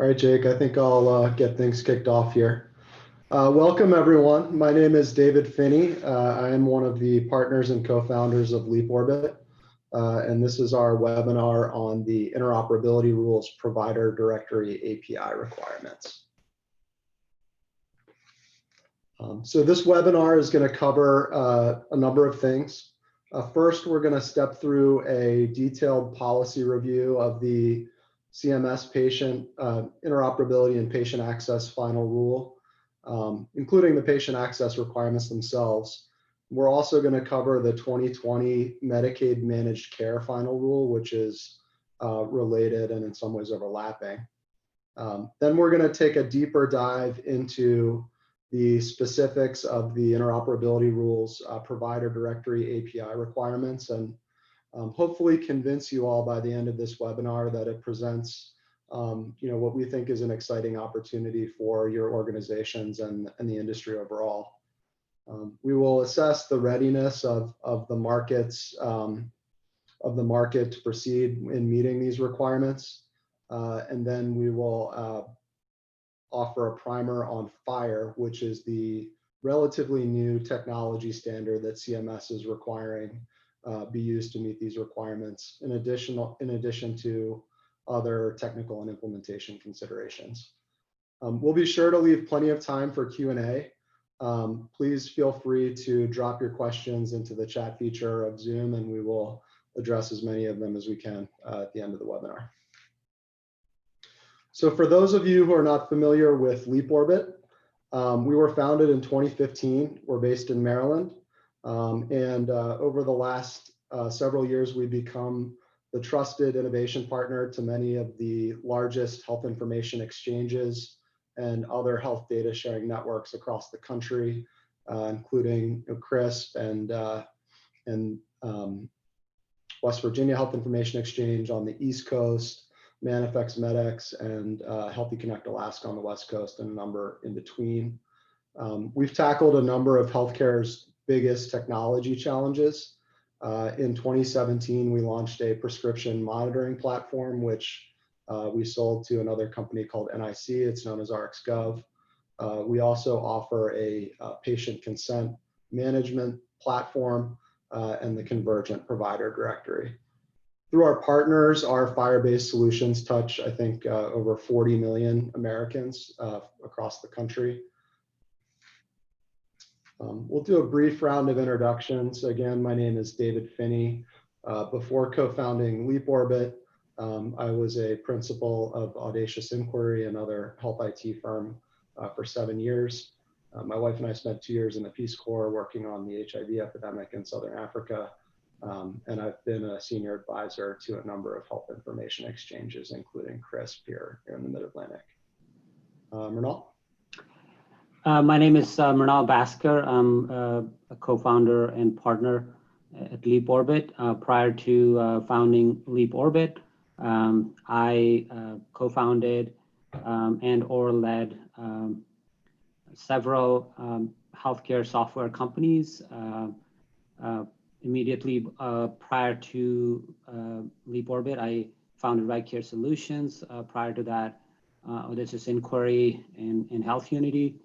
All right, Jake, I think I'll get things kicked off here. Welcome, everyone. My name is David Finney. I am one of the partners and co-founders of LeapOrbit, and this is our webinar on the Interoperability Rules Provider Directory API requirements. So this webinar is going to cover a number of things. First, we're going to step through a detailed policy review of the CMS patient interoperability and patient access final rule, including the patient access requirements themselves. We're also going to cover the 2020 Medicaid managed care final rule, which is related and in some ways overlapping. Then we're going to take a deeper dive into the specifics of the interoperability rules, provider directory API requirements, and hopefully convince you all by the end of this webinar that it presents what we think is an exciting opportunity for your organizations and the industry overall. We will assess the readiness of the market to proceed in meeting these requirements, and then we will offer a primer on FHIR, which is the relatively new technology standard that CMS is requiring be used to meet these requirements, in addition to other technical and implementation considerations. We'll be sure to leave plenty of time for Q&A. Please feel free to drop your questions into the chat feature of Zoom, and we will address as many of them as we can at the end of the webinar. So for those of you who are not familiar with LeapOrbit, we were founded in 2015. We're based in Maryland. And over the last several years, we've become the trusted innovation partner to many of the largest health information exchanges and other health data sharing networks across the country, including CHIP and West Virginia Health Information Exchange on the East Coast, Manifex Medex, and Healthy Connect Alaska on the West Coast, and a number in between. We've tackled a number of healthcare's biggest technology challenges. In 2017, we launched a prescription monitoring platform, which we sold to another company called NIC. It's known as RxGov. We also offer a patient consent management platform and the Convergent provider directory. Through our partners, our FHIR-based solutions touch, I think, over 40 million Americans across the country. We'll do a brief round of introductions. Again, my name is David Finney. Before co-founding LeapOrbit, I was a principal of Audacious Inquiry, another health IT firm, for 7 years. My wife and I spent 2 years in the Peace Corps working on the HIV epidemic in Southern Africa. And I've been a senior advisor to a number of health information exchanges, including CRISP here in the Mid-Atlantic. Mrinal? My name is Mrinal Bhasker. I'm a co-founder and partner at LeapOrbit. Prior to founding LeapOrbit, I co-founded and/or led several healthcare software companies. Immediately prior to LeapOrbit, I founded RightCare Solutions. Prior to that, Audacious Inquiry and Health Unity.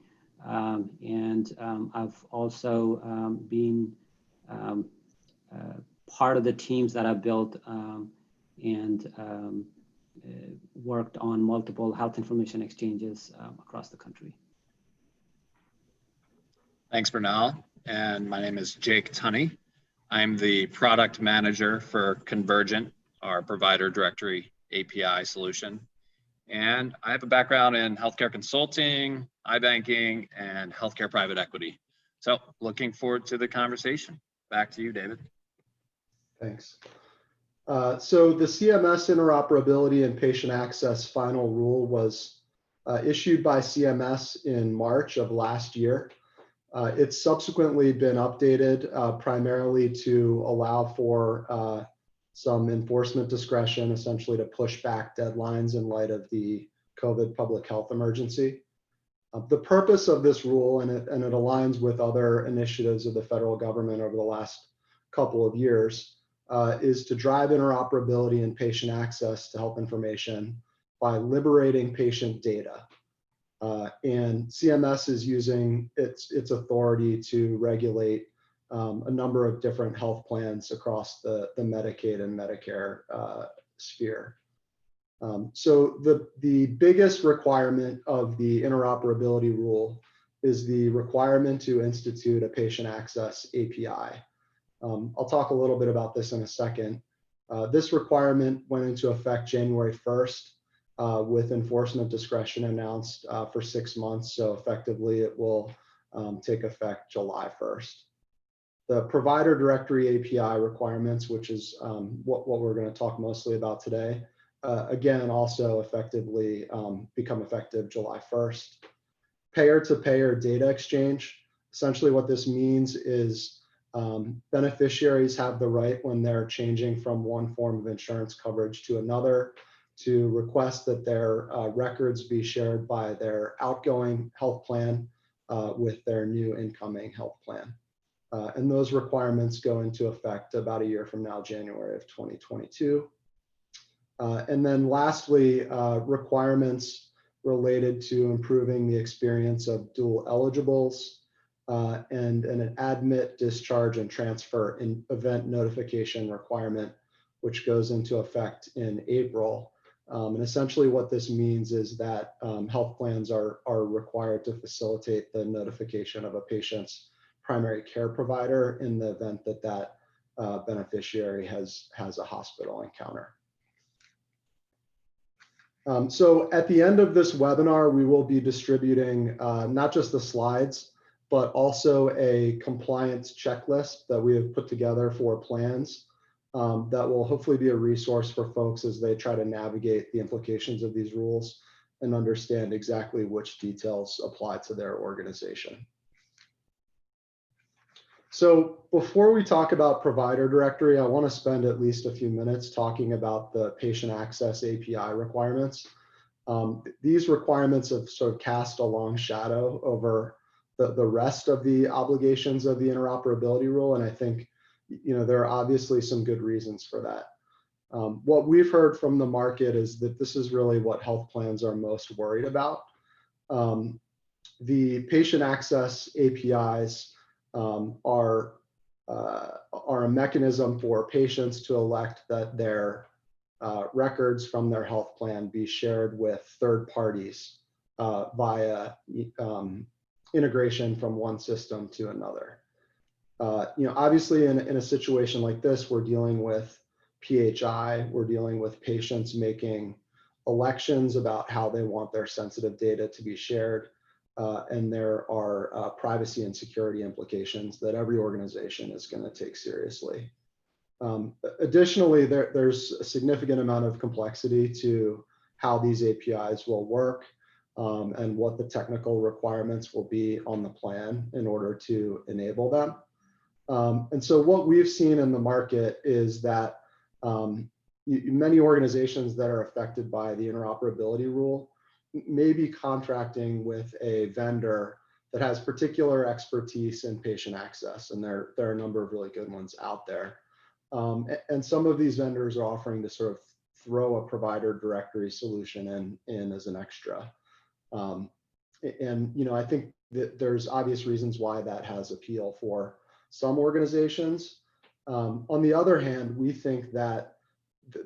And I've also been part of the teams that have built and worked on multiple health information exchanges across the country. Thanks, Mrinal. And my name is Jake Tunney. I'm the product manager for Convergent, our provider directory API solution. And I have a background in healthcare consulting, iBanking, and healthcare private equity. So looking forward to the conversation. Back to you, David. Thanks. So the CMS Interoperability and Patient Access Final Rule was issued by CMS in March of last year. It's subsequently been updated primarily to allow for some enforcement discretion, essentially to push back deadlines in light of the COVID public health emergency. The purpose of this rule, and it aligns with other initiatives of the federal government over the last couple of years, is to drive interoperability and patient access to health information by liberating patient data. And CMS is using its authority to regulate a number of different health plans across the Medicaid and Medicare sphere. So the biggest requirement of the interoperability rule is the requirement to institute a patient access API. I'll talk a little bit about this in a second. This requirement went into effect January 1st with enforcement discretion announced for 6 months. So effectively it will take effect July 1st. The provider directory API requirements, which is what we're going to talk mostly about today, again, also effectively become effective July 1st. Payer-to-payer data exchange. Essentially what this means is beneficiaries have the right, when they're changing from one form of insurance coverage to another, to request that their records be shared by their outgoing health plan with their new incoming health plan. And those requirements go into effect about a year from now, January of 2022. And then lastly, requirements related to improving the experience of dual eligibles and an admit, discharge, and transfer in event notification requirement, which goes into effect in April. And essentially what this means is that health plans are required to facilitate the notification of a patient's primary care provider in the event that that beneficiary has a hospital encounter. So at the end of this webinar, we will be distributing not just the slides, but also a compliance checklist that we have put together for plans that will hopefully be a resource for folks as they try to navigate the implications of these rules and understand exactly which details apply to their organization. So before we talk about provider directory, I want to spend at least a few minutes talking about the patient access API requirements. These requirements have sort of cast a long shadow over the rest of the obligations of the interoperability rule, and I think there are obviously some good reasons for that. What we've heard from the market is that this is really what health plans are most worried about. The patient access APIs are a mechanism for patients to elect that their records from their health plan be shared with third parties via integration from one system to another. Obviously in a situation like this, we're dealing with PHI, we're dealing with patients making elections about how they want their sensitive data to be shared. And there are privacy and security implications that every organization is going to take seriously. Additionally, there's a significant amount of complexity to how these APIs will work and what the technical requirements will be on the plan in order to enable them. And so what we've seen in the market is that many organizations that are affected by the interoperability rule may be contracting with a vendor that has particular expertise in patient access, and there are a number of really good ones out there. And some of these vendors are offering to sort of throw a provider directory solution in as an extra. And I think that there's obvious reasons why that has appeal for some organizations. On the other hand, we think that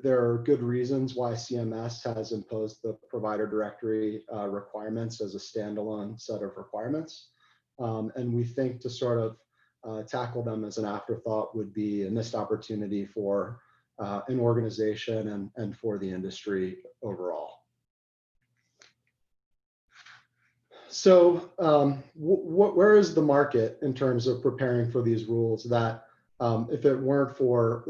there are good reasons why CMS has imposed the provider directory requirements as a standalone set of requirements. And we think to sort of tackle them as an afterthought would be a missed opportunity for an organization and for the industry overall. So where is the market in terms of preparing for these rules that if it weren't for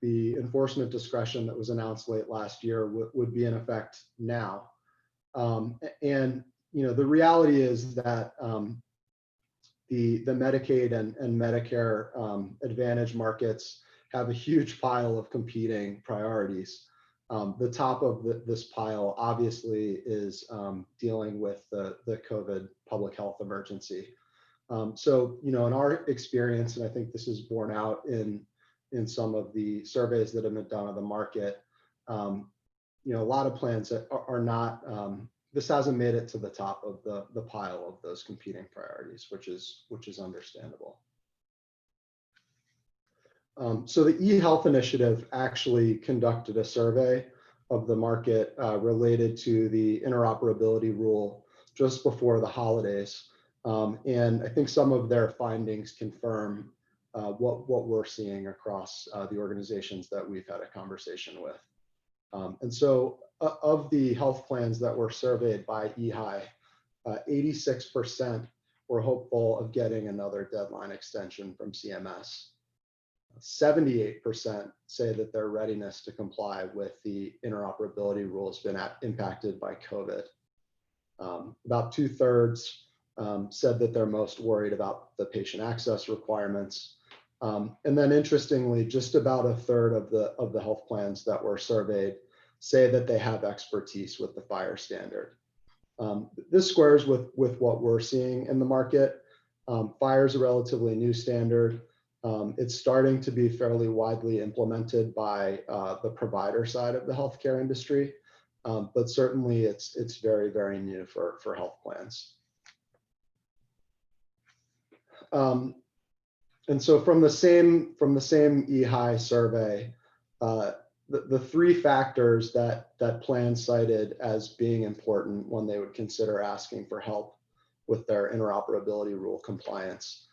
the enforcement discretion that was announced late last year would be in effect now? And the reality is that the Medicaid and Medicare Advantage markets have a huge pile of competing priorities. The top of this pile obviously is dealing with the COVID public health emergency. So in our experience, and I think this is borne out in some of the surveys that have been done of the market, a lot of plans that are not, this hasn't made it to the top of the pile of those competing priorities, which is understandable. So the eHealth initiative actually conducted a survey of the market related to the interoperability rule just before the holidays. And I think some of their findings confirm what we're seeing across the organizations that we've had a conversation with. And so of the health plans that were surveyed by EHI, 86% were hopeful of getting another deadline extension from CMS. 78% say that their readiness to comply with the interoperability rule has been impacted by COVID. About 2/3 said that they're most worried about the patient access requirements. And then interestingly, just about 1/3 of the health plans that were surveyed say that they have expertise with the FHIR standard. This squares with what we're seeing in the market. FHIR is a relatively new standard. It's starting to be fairly widely implemented by the provider side of the healthcare industry, but certainly it's very, very new for health plans. And so from the same EHI survey, the three factors that plans cited as being important when they would consider asking for help with their interoperability rule compliance.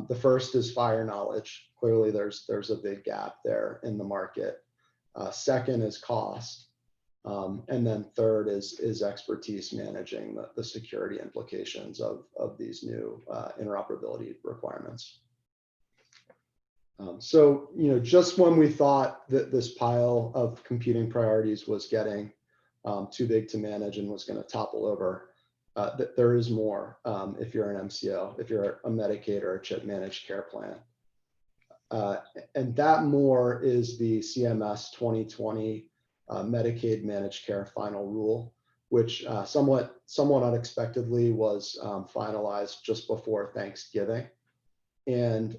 The first is FHIR knowledge. Clearly, there's a big gap there in the market. Second is cost. And then third is expertise managing the security implications of these new interoperability requirements. So, just when we thought that this pile of competing priorities was getting too big to manage and was going to topple over, that there is more if you're an MCO, if you're a Medicaid or a CHIP managed care plan. And that more is the CMS 2020 Medicaid managed care final rule, which somewhat unexpectedly was finalized just before Thanksgiving. And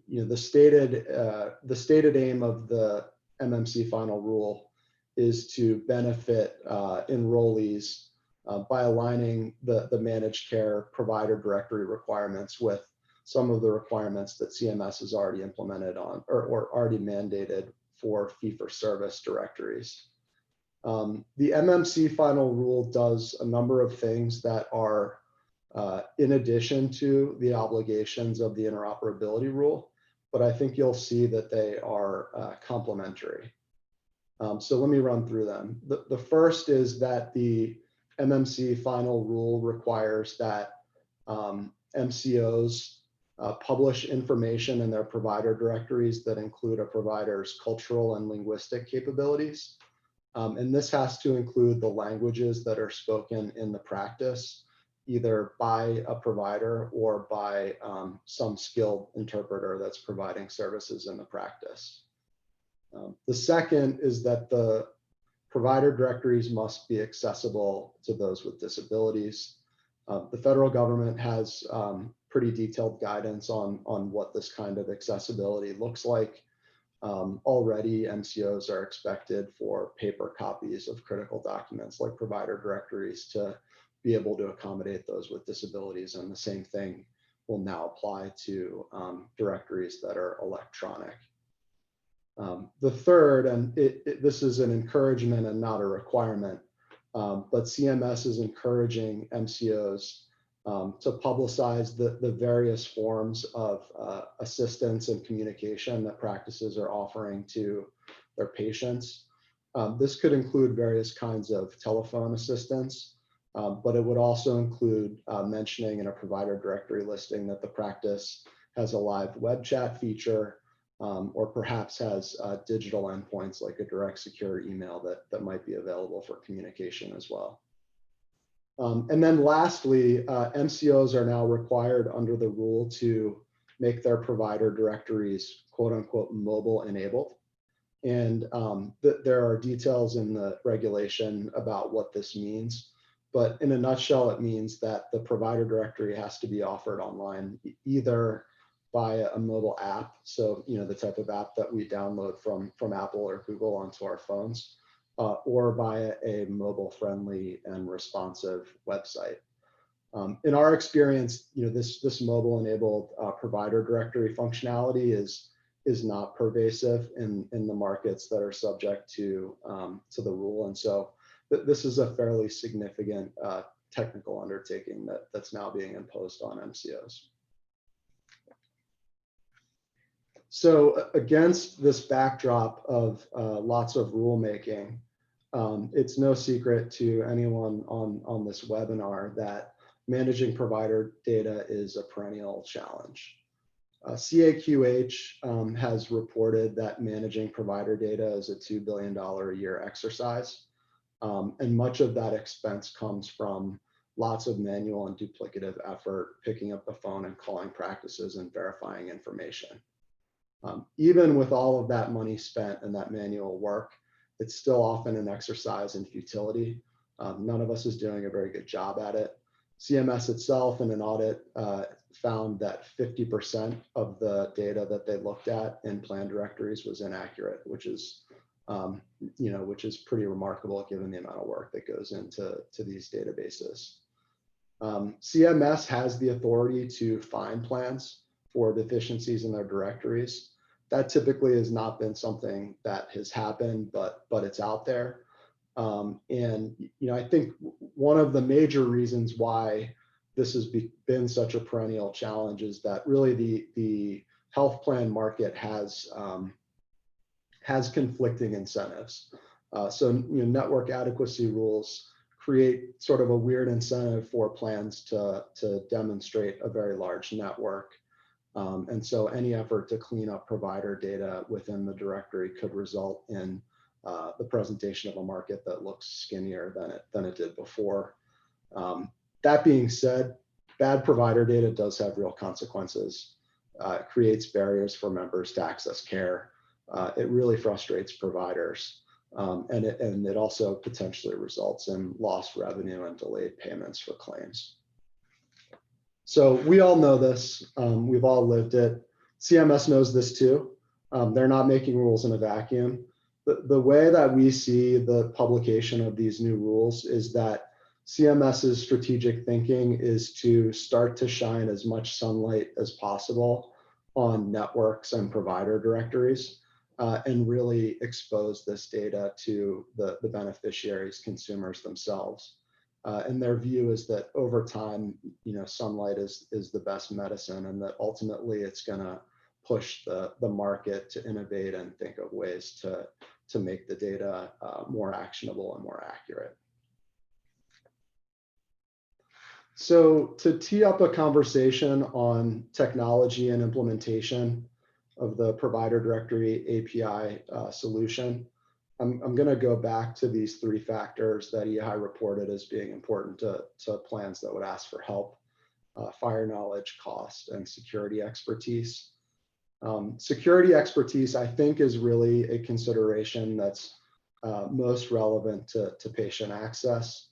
the stated aim of the MMC final rule is to benefit enrollees by aligning the managed care provider directory requirements with some of the requirements that CMS has already implemented on or already mandated for fee-for-service directories. The MMC final rule does a number of things that are in addition to the obligations of the interoperability rule, but I think you'll see that they are complementary. So let me run through them. The first is that the MMC final rule requires that MCOs publish information in their provider directories that include a provider's cultural and linguistic capabilities. And this has to include the languages that are spoken in the practice, either by a provider or by some skilled interpreter that's providing services in the practice. The second is that the provider directories must be accessible to those with disabilities. The federal government has pretty detailed guidance on what this kind of accessibility looks like. Already, MCOs are expected for paper copies of critical documents like provider directories to be able to accommodate those with disabilities, and the same thing will now apply to directories that are electronic. The third, and this is an encouragement and not a requirement, but CMS is encouraging MCOs to publicize the various forms of assistance and communication that practices are offering to their patients. This could include various kinds of telephone assistance, but it would also include mentioning in a provider directory listing that the practice has a live web chat feature, or perhaps has digital endpoints like a direct secure email that might be available for communication as well. And then lastly, MCOs are now required under the rule to make their provider directories quote unquote mobile enabled. And there are details in the regulation about what this means. But in a nutshell, it means that the provider directory has to be offered online, either via a mobile app, so the type of app that we download from Apple or Google onto our phones, or via a mobile-friendly and responsive website. In our experience, this mobile-enabled provider directory functionality is not pervasive in the markets that are subject to the rule, and so this is a fairly significant technical undertaking that's now being imposed on MCOs. So against this backdrop of lots of rulemaking, it's no secret to anyone on this webinar that managing provider data is a perennial challenge. CAQH has reported that managing provider data is a $2 billion a year exercise. And much of that expense comes from lots of manual and duplicative effort, picking up the phone and calling practices and verifying information. Even with all of that money spent and that manual work, it's still often an exercise in futility. None of us is doing a very good job at it. CMS itself in an audit found that 50% of the data that they looked at in plan directories was inaccurate, which is pretty remarkable given the amount of work that goes into these databases. CMS has the authority to fine plans for deficiencies in their directories. That typically has not been something that has happened, but it's out there. And I think one of the major reasons why this has been such a perennial challenge is that really the health plan market has conflicting incentives. So network adequacy rules create sort of a weird incentive for plans to demonstrate a very large network. And so any effort to clean up provider data within the directory could result in the presentation of a market that looks skinnier than it did before. That being said, bad provider data does have real consequences. It creates barriers for members to access care. It really frustrates providers. And it also potentially results in lost revenue and delayed payments for claims. So we all know this. We've all lived it. CMS knows this too. They're not making rules in a vacuum. The way that we see the publication of these new rules is that CMS's strategic thinking is to start to shine as much sunlight as possible on networks and provider directories and really expose this data to the beneficiaries, consumers themselves. And their view is that over time, sunlight is the best medicine, and that ultimately it's going to push the market to innovate and think of ways to make the data more actionable and more accurate. So to tee up a conversation on technology and implementation of the provider directory API solution, I'm going to go back to these three factors that EHI reported as being important to plans that would ask for help: FHIR knowledge, cost, and security expertise. Security expertise, I think, is really a consideration that's most relevant to patient access,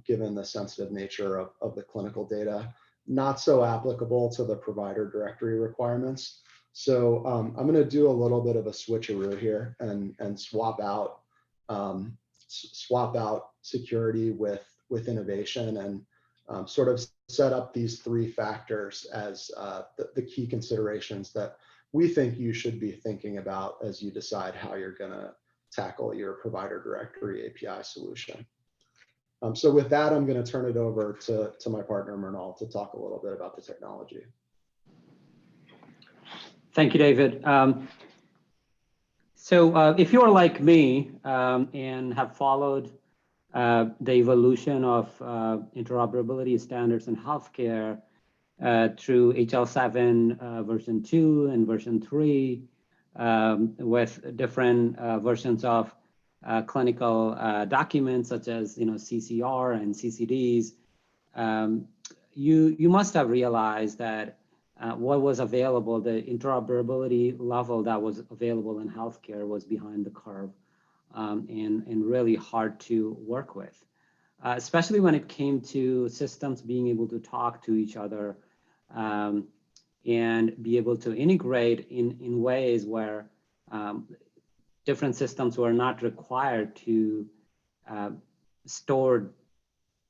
given the sensitive nature of the clinical data, not so applicable to the provider directory requirements. So I'm going to do a little bit of a switcheroo here and swap out security with innovation and sort of set up these three factors as the key considerations that we think you should be thinking about as you decide how you're going to tackle your provider directory API solution. So with that, I'm going to turn it over to my partner, Mrinal, to talk a little bit about the technology. Thank you, David. So if you're like me and have followed the evolution of interoperability standards in healthcare through HL7 version 2 and version 3 with different versions of clinical documents such as CCR and CCDs, you must have realized that what was available, the interoperability level that was available in healthcare was behind the curve and really hard to work with, especially when it came to systems being able to talk to each other and be able to integrate in ways where different systems were not required to store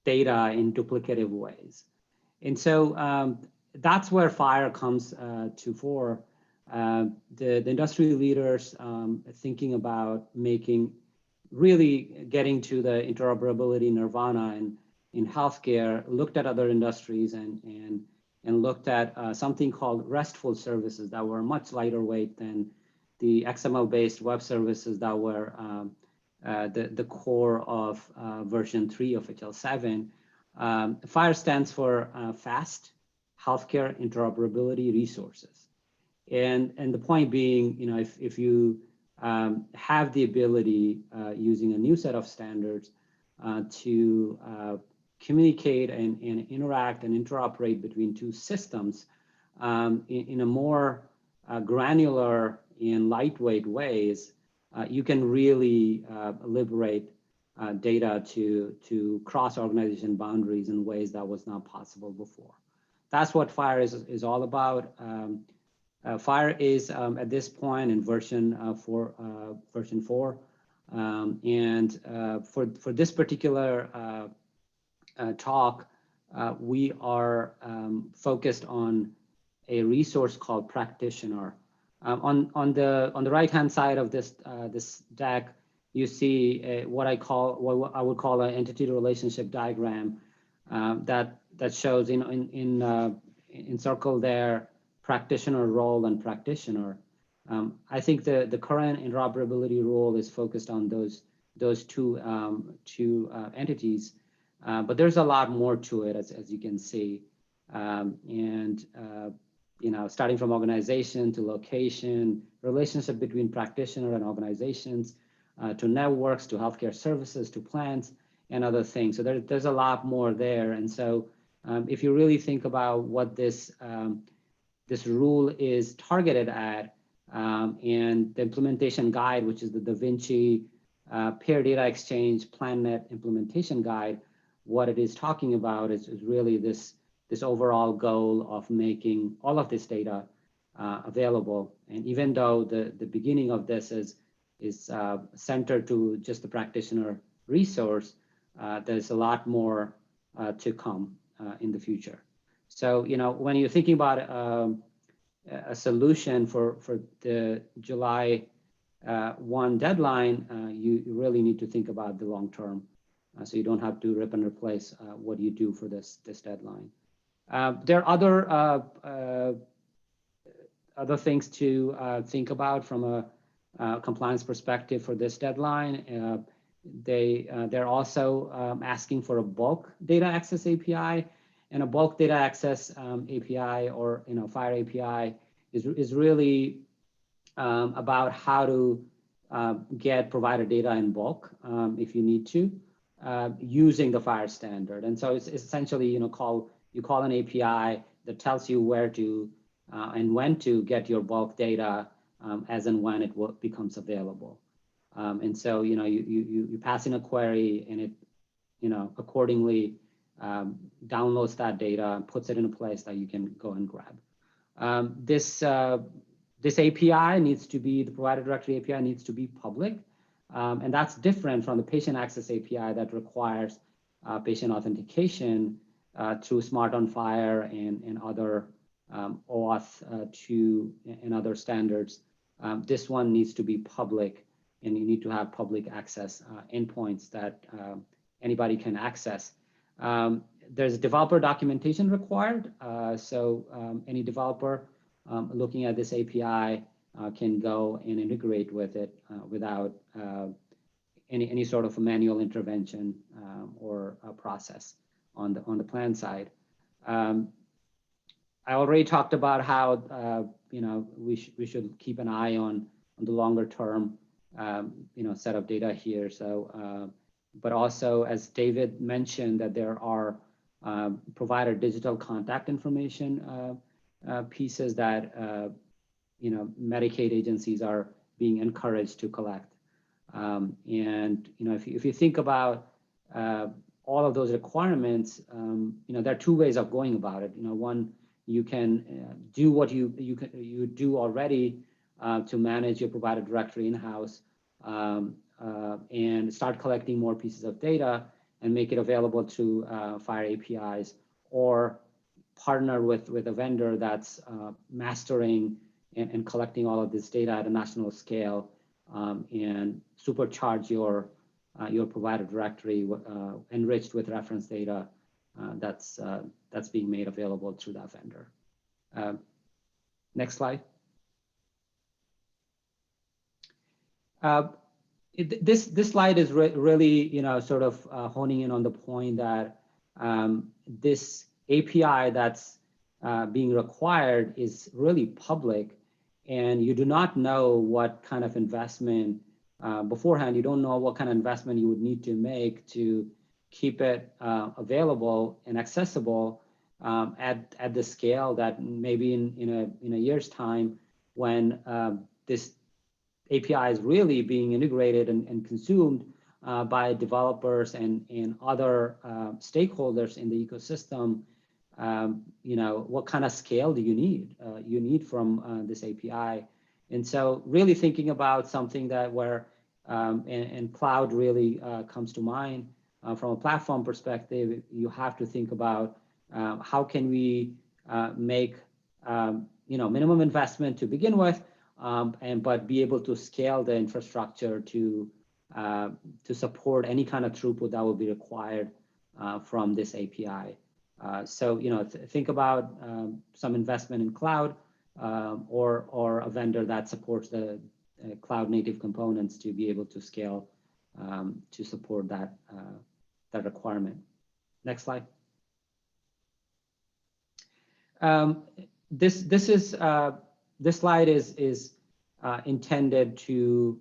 data in duplicative ways. And so that's where FHIR comes to fore. The industry leaders thinking about really getting to the interoperability nirvana in healthcare looked at other industries and looked at something called RESTful services that were much lighter weight than the XML-based web services that were the core of version 3 of HL7. FHIR stands for Fast Healthcare Interoperability Resources. And the point being, if you have the ability using a new set of standards to communicate and interact and interoperate between two systems in a more granular and lightweight ways, you can really liberate data to cross organization boundaries in ways that was not possible before. That's what FHIR is all about. FHIR is at this point in version 4. And for this particular talk, we are focused on a resource called Practitioner. On the right-hand side of this deck, you see what I would call an entity relationship diagram that shows in circle there practitioner role and practitioner. I think the current interoperability rule is focused on those two entities, but there's a lot more to it, as you can see, starting from organization to location, relationship between practitioner and organizations, to networks, to healthcare services, to plans, and other things. So there's a lot more there. And so if you really think about what this rule is targeted at, and the implementation guide, which is the Da Vinci Pair Data Exchange PlanNet implementation guide, what it is talking about is really this overall goal of making all of this data available. And even though the beginning of this is centered to just the practitioner resource, there's a lot more to come in the future. So, when you're thinking about a solution for the July 1 deadline, you really need to think about the long term, so you don't have to rip and replace what you do for this deadline. There are other things to think about from a compliance perspective for this deadline. They're also asking for a bulk data access API, and a bulk data access API or FHIR API is really about how to get provider data in bulk if you need to using the FHIR standard. And so it's essentially you call an API that tells you where to and when to get your bulk data as and when it becomes available. And so you pass in a query and it accordingly downloads that data and puts it in a place that you can go and grab. This API needs to be, the provider directory API needs to be public. And that's different from the patient access API that requires patient authentication through Smart on FHIR and other OAuth and other standards. This one needs to be public, and you need to have public access endpoints that anybody can access. There's developer documentation required. So any developer looking at this API can go and integrate with it without any sort of a manual intervention or a process on the plan side. I already talked about how we should keep an eye on the longer term set of data here. So, but also, as David mentioned, that there are provider digital contact information pieces that Medicaid agencies are being encouraged to collect. And if you think about all of those requirements, there are two ways of going about it. One, you can do what you do already to manage your provider directory in-house, and start collecting more pieces of data and make it available through FHIR APIs, or partner with a vendor that's mastering and collecting all of this data at a national scale, and supercharge your provider directory enriched with reference data that's being made available through that vendor. Next slide. This slide is really sort of honing in on the point that this API that's being required is really public, and you do not know what kind of investment beforehand. You don't know what kind of investment you would need to make to keep it available and accessible at the scale that maybe in a year's time, when this API is really being integrated and consumed by developers and other stakeholders in the ecosystem. What kind of scale do you need? You need from this API. And so really thinking about something that where, and cloud really comes to mind from a platform perspective. You have to think about how can we make minimum investment to begin with, but be able to scale the infrastructure to support any kind of throughput that will be required from this API. So think about some investment in cloud, or a vendor that supports the cloud native components to be able to scale to support that requirement. Next slide. This slide is intended to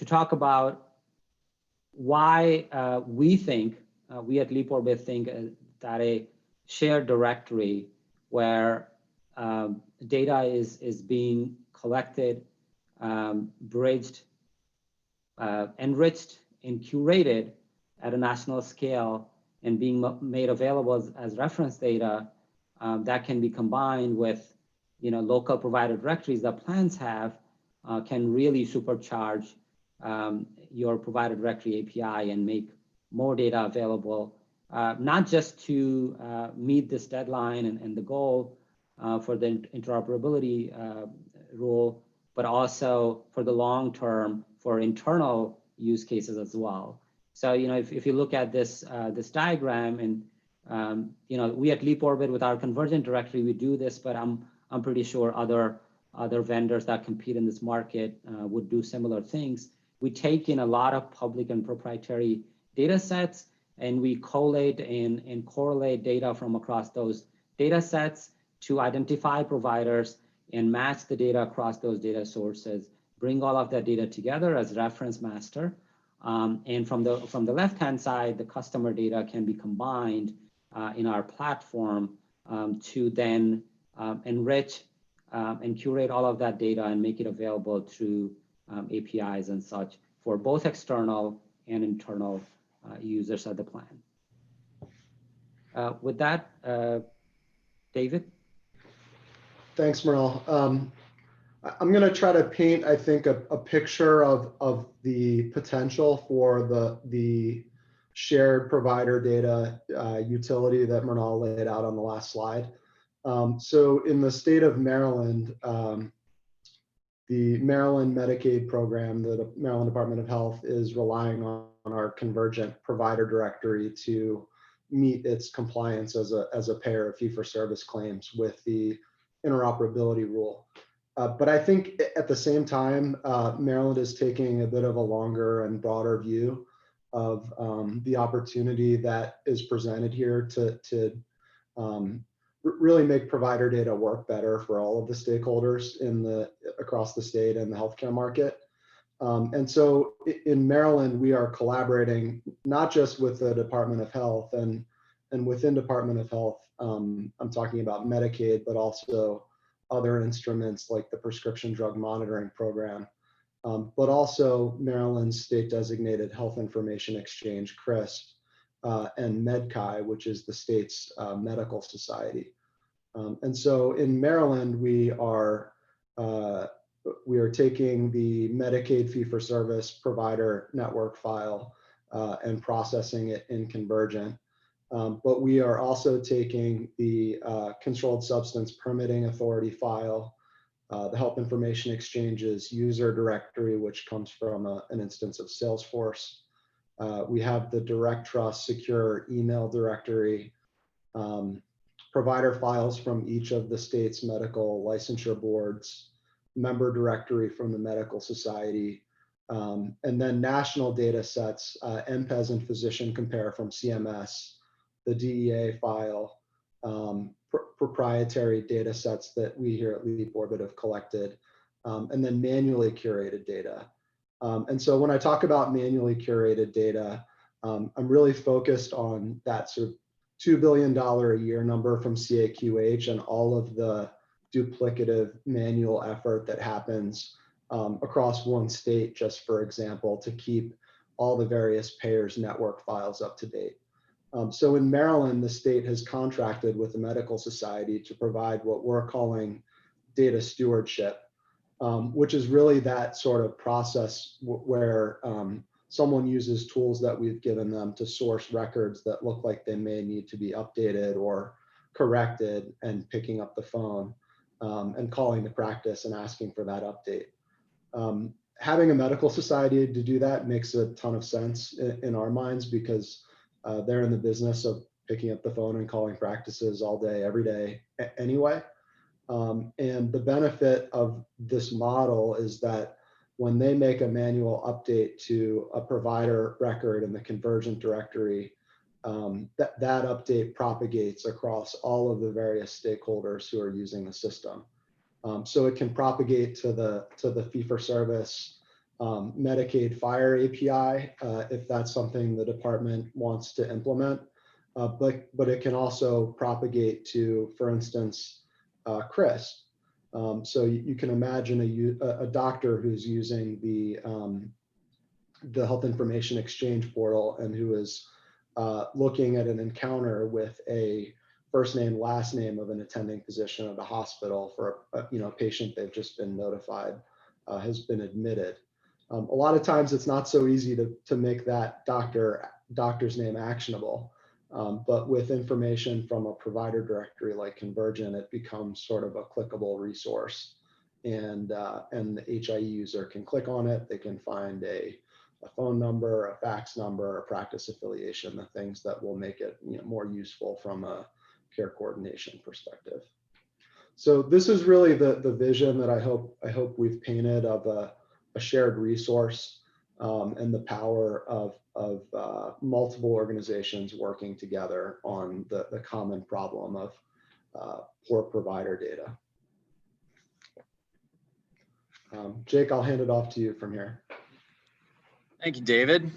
talk about why we at LeapOrbit think that a shared directory where data is being collected, bridged, enriched, and curated at a national scale and being made available as reference data that can be combined with local provider directories that plans have, can really supercharge your provider directory API and make more data available, not just to meet this deadline and the goal for the interoperability rule, but also for the long term for internal use cases as well. So if you look at this diagram, and we at LeapOrbit with our convergent directory, we do this, but I'm pretty sure other vendors that compete in this market would do similar things. We take in a lot of public and proprietary data sets, and we collate and correlate data from across those data sets to identify providers and match the data across those data sources, bring all of that data together as reference master. And from the left-hand side, the customer data can be combined in our platform to then enrich and curate all of that data and make it available through APIs and such for both external and internal users of the plan. With that, David? Thanks, Mrinal. I'm going to try to paint, I think, a picture of the potential for the shared provider data utility that Mrinal laid out on the last slide. So in the state of Maryland, the Maryland Medicaid program, the Maryland Department of Health, is relying on our convergent provider directory to meet its compliance as a payer of fee-for-service claims with the interoperability rule. But I think at the same time, Maryland is taking a bit of a longer and broader view of the opportunity that is presented here to really make provider data work better for all of the stakeholders across the state and the healthcare market. And so in Maryland, we are collaborating not just with the Department of Health and within Department of Health, I'm talking about Medicaid, but also other instruments like the Prescription Drug Monitoring Program, but also Maryland's state designated Health Information Exchange, CRISP, and MedChi, which is the state's medical society. And so in Maryland, we are we are taking the Medicaid fee-for-service provider network file and processing it in Convergent. But we are also taking the controlled substance permitting authority file, the Health Information Exchange's user directory, which comes from an instance of Salesforce. We have the Direct Trust secure email directory, provider files from each of the state's medical licensure boards, member directory from the Medical Society, and then national data sets, MPES and Physician Compare from CMS, the DEA file, proprietary data sets that we here at Leap Orbit have collected, and then manually curated data. And so when I talk about manually curated data, I'm really focused on that sort of $2 billion a year number from CAQH and all of the duplicative manual effort that happens across one state, just for example, to keep all the various payers' network files up to date. So in Maryland, the state has contracted with the Medical Society to provide what we're calling data stewardship, which is really that sort of process where someone uses tools that we've given them to source records that look like they may need to be updated or corrected, and picking up the phone and calling the practice and asking for that update. Having a medical society to do that makes a ton of sense in our minds, because they're in the business of picking up the phone and calling practices all day, every day anyway. And the benefit of this model is that when they make a manual update to a provider record in the Convergent directory, that update propagates across all of the various stakeholders who are using the system. So it can propagate to the fee-for-service Medicaid FHIR API if that's something the department wants to implement, but it can also propagate to, for instance, CHRIS. So you can imagine a doctor who's using the Health Information Exchange portal and who is looking at an encounter with a first name, last name of an attending physician at a hospital for a patient they've just been notified has been admitted. A lot of times it's not so easy to make that doctor's name actionable. But with information from a provider directory like Convergent, it becomes sort of a clickable resource, and the HIE user can click on it. They can find a phone number, a fax number, a practice affiliation, the things that will make it more useful from a care coordination perspective. So this is really the vision that I hope we've painted of a shared resource and the power of multiple organizations working together on the common problem of poor provider data. Jake, I'll hand it off to you from here. Thank you, David.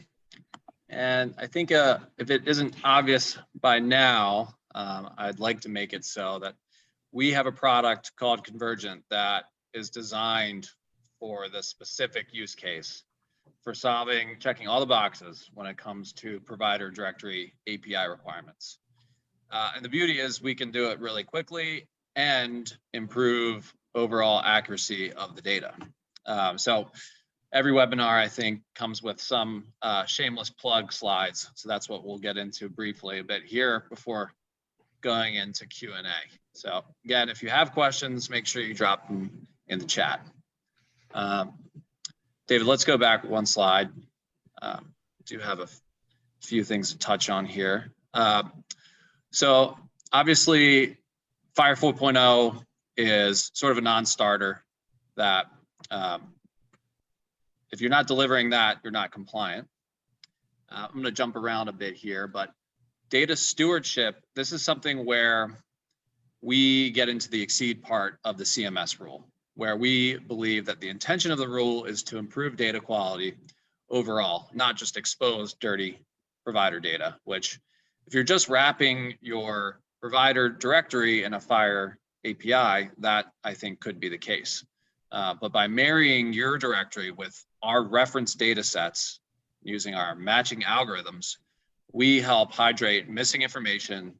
And I think if it isn't obvious by now, I'd like to make it so that we have a product called Convergent that is designed for the specific use case for checking all the boxes when it comes to provider directory API requirements. And the beauty is we can do it really quickly and improve overall accuracy of the data. So every webinar, I think, comes with some shameless plug slides. So that's what we'll get into briefly a bit here before going into Q&A. So again, if you have questions, make sure you drop them in the chat. David, let's go back one slide. Do have a few things to touch on here. So obviously, FHIR 4.0 is sort of a non-starter that if you're not delivering that, you're not compliant. I'm going to jump around a bit here, but data stewardship, this is something where we get into the exceed part of the CMS rule, where we believe that the intention of the rule is to improve data quality overall, not just expose dirty provider data, which if you're just wrapping your provider directory in a FHIR API, that I think could be the case. But by marrying your directory with our reference data sets using our matching algorithms, we help hydrate missing information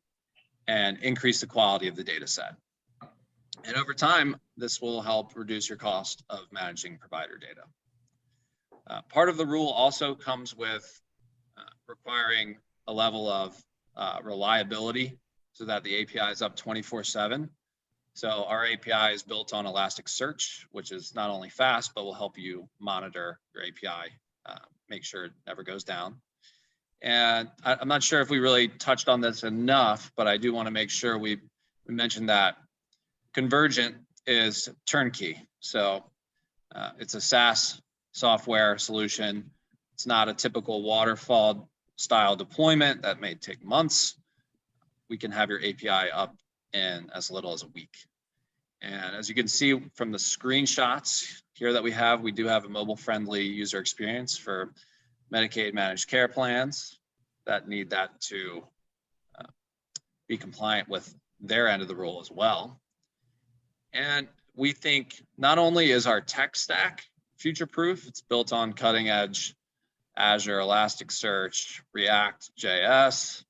and increase the quality of the data set. And over time, this will help reduce your cost of managing provider data. Part of the rule also comes with requiring a level of reliability so that the API is up 24/7. So our API is built on Elasticsearch, which is not only fast, but will help you monitor your API, make sure it never goes down. And I'm not sure if we really touched on this enough, but I do want to make sure we mentioned that Convergent is turnkey. So it's a SaaS software solution. It's not a typical waterfall style deployment that may take months. We can have your API up in as little as a week. And as you can see from the screenshots here that we do have a mobile-friendly user experience for Medicaid managed care plans that need that to be compliant with their end of the rule as well. And we think not only is our tech stack future-proof, it's built on cutting-edge Azure, Elasticsearch, React, JS,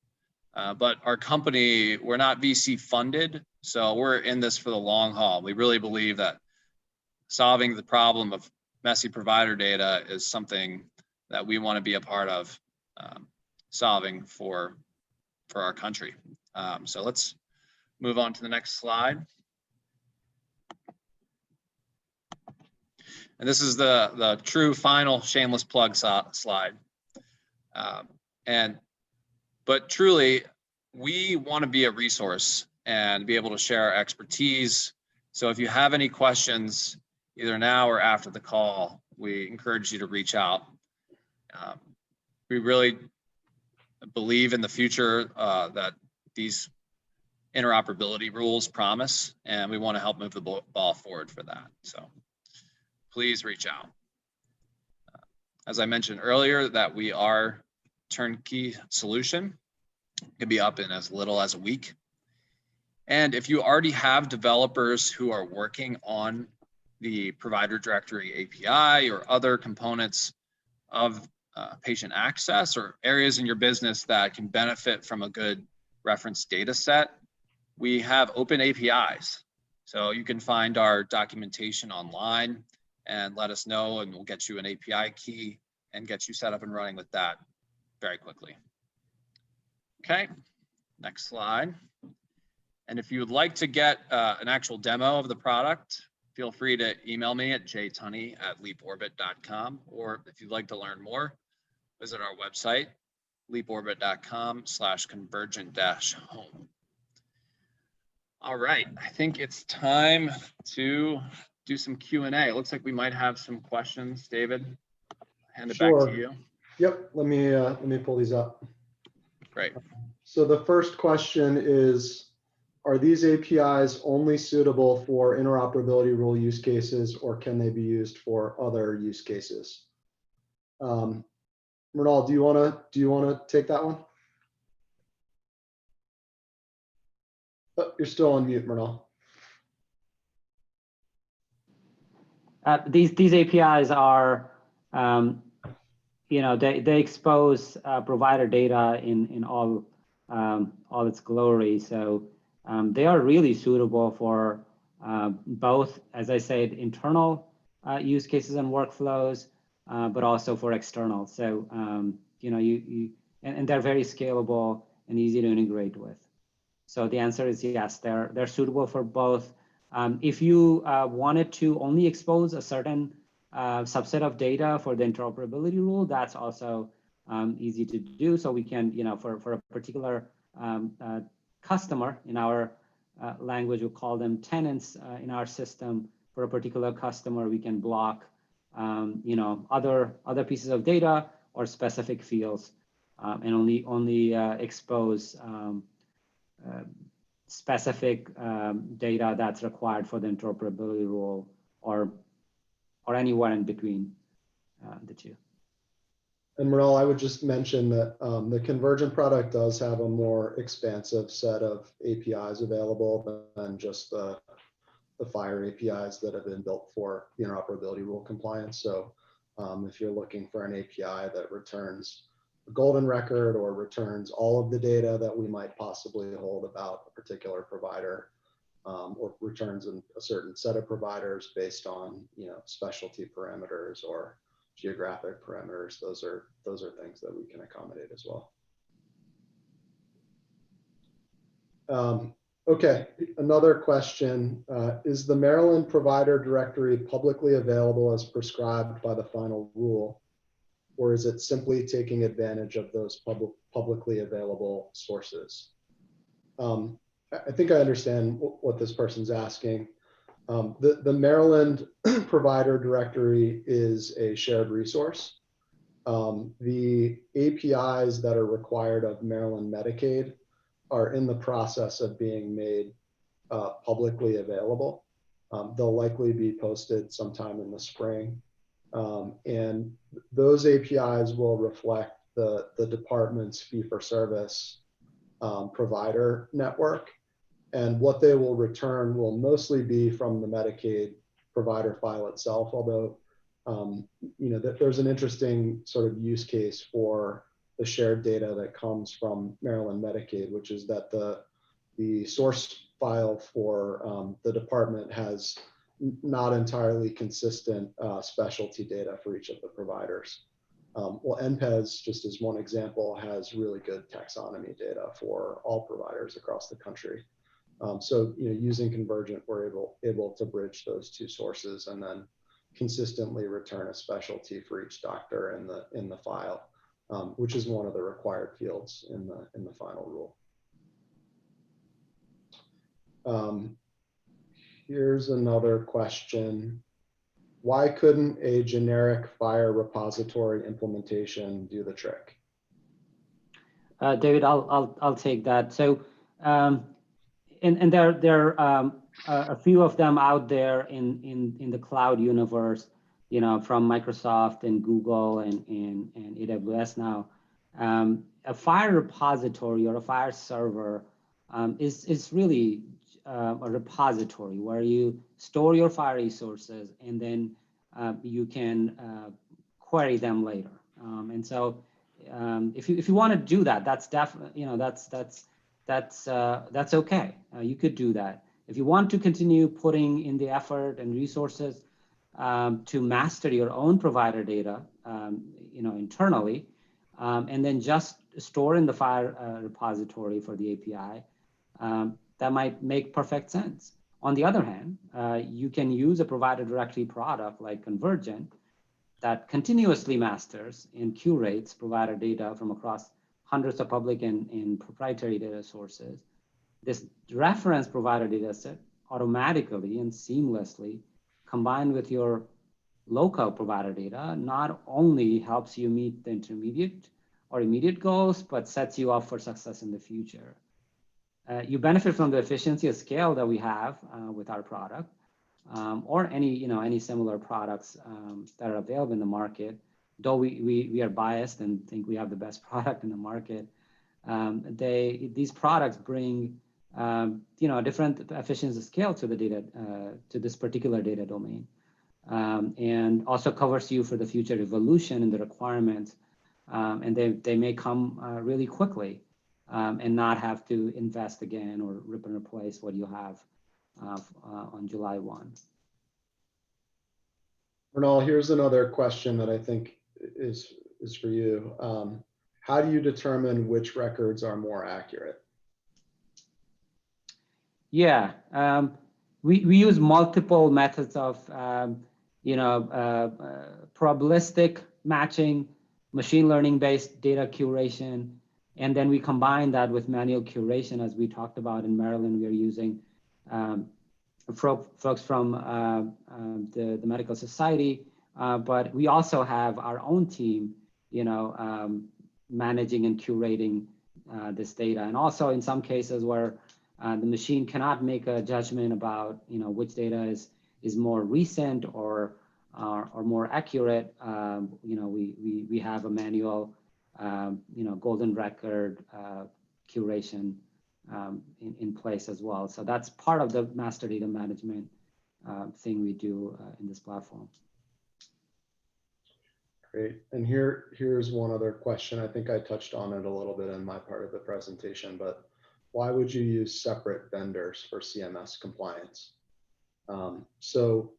but our company, we're not VC funded, so we're in this for the long haul. We really believe that solving the problem of messy provider data is something that we want to be a part of solving for our country. So let's move on to the next slide. And this is the true final shameless plug slide. But truly, we want to be a resource and be able to share our expertise. So if you have any questions, either now or after the call, we encourage you to reach out. We really believe in the future that these interoperability rules promise, and we want to help move the ball forward for that. So please reach out. As I mentioned earlier, that we are turnkey solution. It can be up in as little as a week. And if you already have developers who are working on the provider directory API or other components of patient access or areas in your business that can benefit from a good reference data set, we have open APIs. So you can find our documentation online and let us know, and we'll get you an API key and get you set up and running with that very quickly. Okay, next slide. And if you would like to get an actual demo of the product, feel free to email me at jtunney@leaporbit.com, or if you'd like to learn more, visit our website, leaporbit.com/convergent-home. All right, I think it's time to do some Q&A. It looks like we might have some questions. David, hand it back to you. Yep, let me pull these up. Great. So the first question is, are these APIs only suitable for interoperability rule use cases, or can they be used for other use cases? Mrinal, do you wanna take that one? Oh, you're still on mute, Mrinal. These APIs are, they expose provider data in all its glory. So they are really suitable for both, as I said, internal use cases and workflows, but also for external. So and they're very scalable and easy to integrate with. So the answer is yes, they're suitable for both. If you wanted to only expose a certain subset of data for the interoperability rule, that's also easy to do. So we can, for a particular customer, in our language, we call them tenants in our system. For a particular customer, we can block, other pieces of data or specific fields, and only expose specific data that's required for the interoperability rule, or anywhere in between the two. And Mrinal, I would just mention that the Convergent product does have a more expansive set of APIs available than just the FHIR APIs that have been built for the interoperability rule compliance. So if you're looking for an API that returns a golden record or returns all of the data that we might possibly hold about a particular provider, or returns in a certain set of providers based on, specialty parameters or geographic parameters. Those are things that we can accommodate as well. Okay, another question. Is the Maryland provider directory publicly available as prescribed by the final rule, or is it simply taking advantage of those publicly available sources? I think I understand what this person's asking. The Maryland provider directory is a shared resource. The APIs that are required of Maryland Medicaid are in the process of being made publicly available. They'll likely be posted sometime in the spring. And those APIs will reflect the department's fee-for-service provider network. And what they will return will mostly be from the Medicaid provider file itself, although there's an interesting sort of use case for the shared data that comes from Maryland Medicaid, which is that the source file for the department has not entirely consistent specialty data for each of the providers. Well, NPES, just as one example, has really good taxonomy data for all providers across the country. So using Convergent, we're able to bridge those two sources and then consistently return a specialty for each doctor in the file, which is one of the required fields in the final rule. Here's another question. Why couldn't a generic FHIR repository implementation do the trick? David, I'll take that. So, and there are a few of them out there in the cloud universe, from Microsoft and Google and AWS now. A FHIR repository or a FHIR server is really a repository where you store your FHIR resources and then you can query them later. And so if you want to do that, that's definitely, that's okay. You could do that. If you want to continue putting in the effort and resources to master your own provider data, internally, and then just store in the FHIR repository for the API, that might make perfect sense. On the other hand, you can use a provider directory product like Convergent that continuously masters and curates provider data from across hundreds of public and proprietary data sources. This reference provider data set automatically and seamlessly combined with your local provider data not only helps you meet the intermediate or immediate goals, but sets you up for success in the future. You benefit from the efficiency of scale that we have with our product, or any similar products that are available in the market. Though we are biased and think we have the best product in the market, these products bring different efficiency of scale to the data, to this particular data domain, and also covers you for the future evolution and the requirements, and they may come really quickly. And not have to invest again or rip and replace what you have on July 1. Mrinal, here's another question that I think is for you. How do you determine which records are more accurate? Yeah, we use multiple methods of probabilistic matching, machine learning based data curation. And then we combine that with manual curation, as we talked about in Maryland. We are using folks from the Medical Society, but we also have our own team, managing and curating this data. And also in some cases where the machine cannot make a judgment about, which data is more recent or more accurate, we have a manual golden record curation in place as well. So that's part of the master data management thing we do in this platform. Great. And here's one other question. I think I touched on it a little bit in my part of the presentation, but why would you use separate vendors for CMS compliance? So,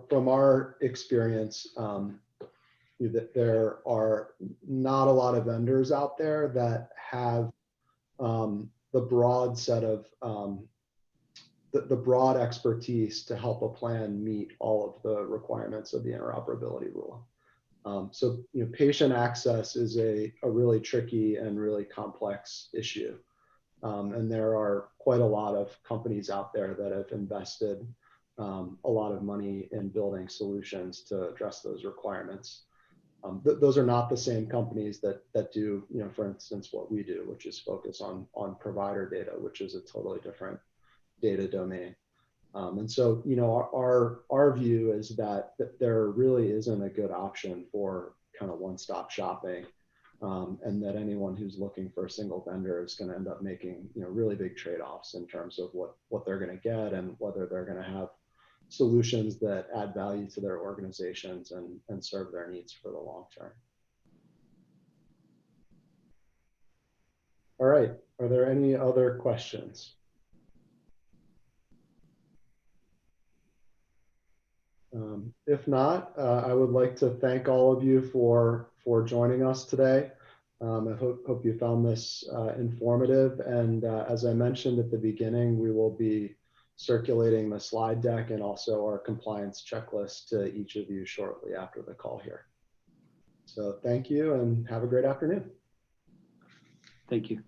from our experience, that there are not a lot of vendors out there that have the broad set of the broad expertise to help a plan meet all of the requirements of the interoperability rule. So, patient access is a really tricky and really complex issue. And there are quite a lot of companies out there that have invested a lot of money in building solutions to address those requirements. Those are not the same companies that do, for instance, what we do, which is focus on provider data, which is a totally different data domain. And so, our view is that there really isn't a good option for kind of one-stop shopping, and that anyone who's looking for a single vendor is going to end up making, really big trade-offs in terms of what they're going to get and whether they're going to have solutions that add value to their organizations and serve their needs for the long term. All right, are there any other questions? If not, I would like to thank all of you for joining us today. I hope you found this informative. And as I mentioned at the beginning, we will be circulating the slide deck and also our compliance checklist to each of you shortly after the call here. So thank you and have a great afternoon. Thank you.